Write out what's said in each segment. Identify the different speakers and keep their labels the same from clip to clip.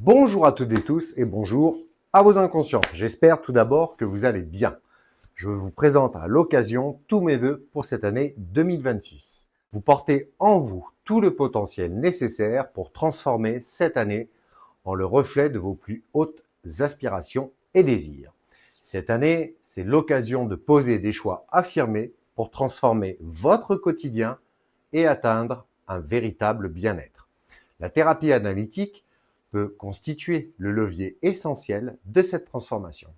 Speaker 1: Bonjour à toutes et tous et bonjour à vos inconscients. J'espère tout d'abord que vous allez bien. Je vous présente à l'occasion tous mes vœux pour cette année 2026. Vous portez en vous tout le potentiel nécessaire pour transformer cette année en le reflet de vos plus hautes aspirations et désirs. Cette année, c'est l'occasion de poser des choix affirmés pour transformer votre quotidien et atteindre un véritable bien-être. La thérapie analytique peut constituer le levier essentiel de cette transformation.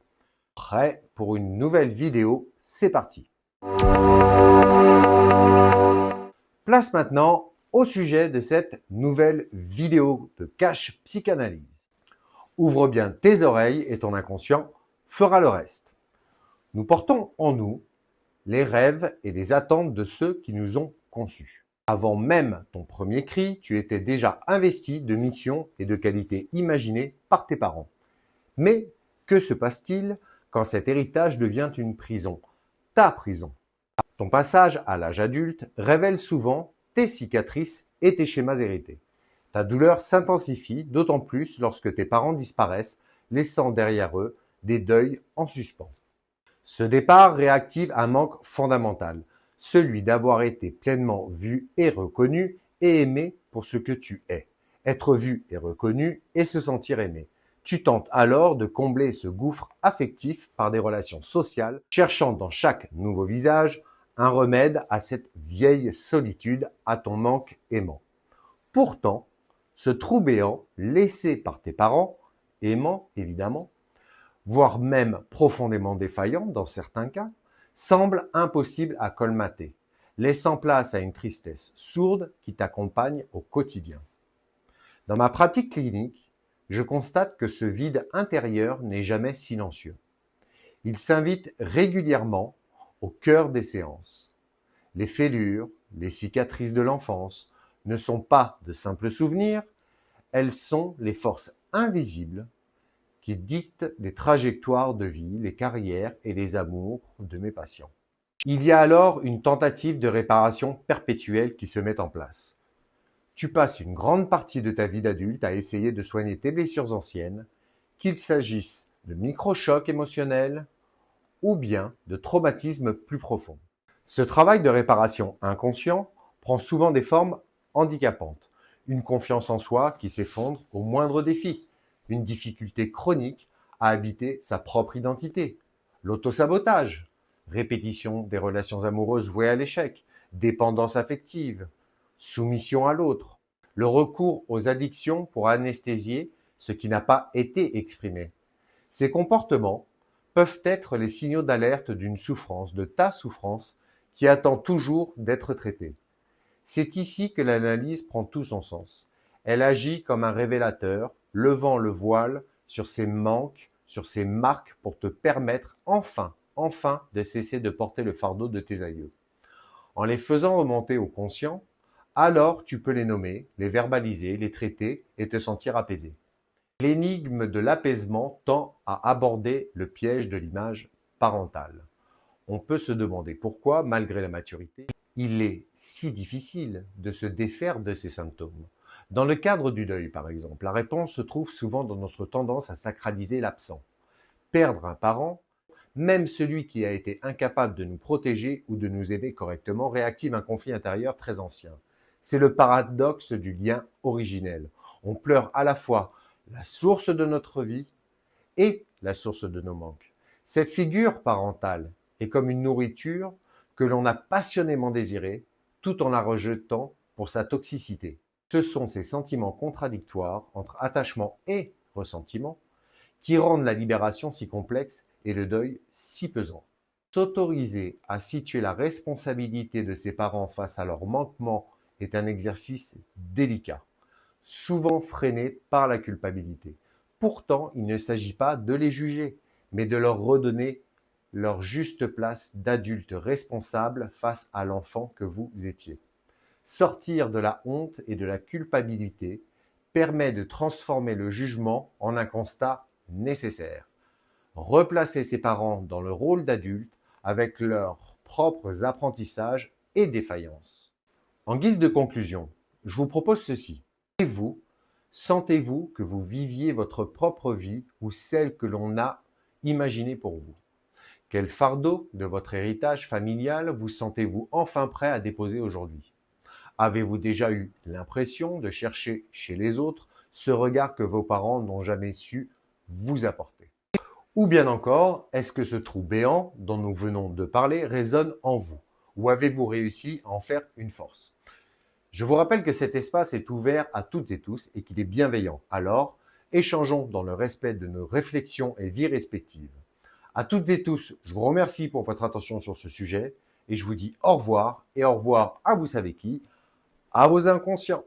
Speaker 1: Prêt pour une nouvelle vidéo, c'est parti. Place maintenant au sujet de cette nouvelle vidéo de Cache Psychanalyse. Ouvre bien tes oreilles et ton inconscient fera le reste. Nous portons en nous les rêves et les attentes de ceux qui nous ont conçus. Avant même ton premier cri, tu étais déjà investi de missions et de qualités imaginées par tes parents. Mais que se passe-t-il quand cet héritage devient une prison, ta prison? Ton passage à l'âge adulte révèle souvent tes cicatrices et tes schémas hérités. Ta douleur s'intensifie d'autant plus lorsque tes parents disparaissent, laissant derrière eux des deuils en suspens. Ce départ réactive un manque fondamental, celui d'avoir été pleinement vu et reconnu et aimé pour ce que tu es. Être vu et reconnu et se sentir aimé. Tu tentes alors de combler ce gouffre affectif par des relations sociales, cherchant dans chaque nouveau visage un remède à cette vieille solitude, à ton manque aimant. Pourtant, ce trou béant laissé par tes parents, aimants évidemment, voire même profondément défaillant dans certains cas, semble impossible à colmater, laissant place à une tristesse sourde qui t'accompagne au quotidien. Dans ma pratique clinique, je constate que ce vide intérieur n'est jamais silencieux. Il s'invite régulièrement au cœur des séances. Les fêlures, les cicatrices de l'enfance ne sont pas de simples souvenirs, elles sont les forces invisibles qui dictent les trajectoires de vie, les carrières et les amours de mes patients. Il y a alors une tentative de réparation perpétuelle qui se met en place. Tu passes une grande partie de ta vie d'adulte à essayer de soigner tes blessures anciennes, qu'il s'agisse de micro-chocs émotionnels ou bien de traumatismes plus profonds. Ce travail de réparation inconscient prend souvent des formes handicapantes. Une confiance en soi qui s'effondre au moindre défi, une difficulté chronique à habiter sa propre identité, l'autosabotage, répétition des relations amoureuses vouées à l'échec, dépendance affective, soumission à l'autre, le recours aux addictions pour anesthésier ce qui n'a pas été exprimé. Ces comportements peuvent être les signaux d'alerte d'une souffrance, de ta souffrance, qui attend toujours d'être traitée. C'est ici que l'analyse prend tout son sens. Elle agit comme un révélateur, levant le voile sur ces manques, sur ces marques pour te permettre enfin de cesser de porter le fardeau de tes aïeux. En les faisant remonter au conscient, alors tu peux les nommer, les verbaliser, les traiter et te sentir apaisé. L'énigme de l'apaisement tend à aborder le piège de l'image parentale. On peut se demander pourquoi, malgré la maturité, il est si difficile de se défaire de ces symptômes. Dans le cadre du deuil, par exemple, la réponse se trouve souvent dans notre tendance à sacraliser l'absent. Perdre un parent, même celui qui a été incapable de nous protéger ou de nous aimer correctement, réactive un conflit intérieur très ancien. C'est le paradoxe du lien originel. On pleure à la fois la source de notre vie et la source de nos manques. Cette figure parentale est comme une nourriture que l'on a passionnément désirée, tout en la rejetant pour sa toxicité. Ce sont ces sentiments contradictoires entre attachement et ressentiment qui rendent la libération si complexe et le deuil si pesant. S'autoriser à situer la responsabilité de ses parents face à leurs manquements est un exercice délicat, souvent freiné par la culpabilité. Pourtant, il ne s'agit pas de les juger, mais de leur redonner leur juste place d'adultes responsables face à l'enfant que vous étiez. Sortir de la honte et de la culpabilité permet de transformer le jugement en un constat nécessaire. Replacer ses parents dans le rôle d'adulte avec leurs propres apprentissages et défaillances. En guise de conclusion, je vous propose ceci. Vous Sentez-vous que vous viviez votre propre vie ou celle que l'on a imaginée pour vous? Quel fardeau de votre héritage familial vous sentez-vous enfin prêt à déposer aujourd'hui? Avez-vous déjà eu l'impression de chercher chez les autres ce regard que vos parents n'ont jamais su vous apporter? Ou bien encore, est-ce que ce trou béant dont nous venons de parler résonne en vous? Ou avez-vous réussi à en faire une force? Je vous rappelle que cet espace est ouvert à toutes et tous et qu'il est bienveillant. Alors, échangeons dans le respect de nos réflexions et vies respectives. À toutes et tous, je vous remercie pour votre attention sur ce sujet et je vous dis au revoir et au revoir à vous savez qui, à vos inconscients.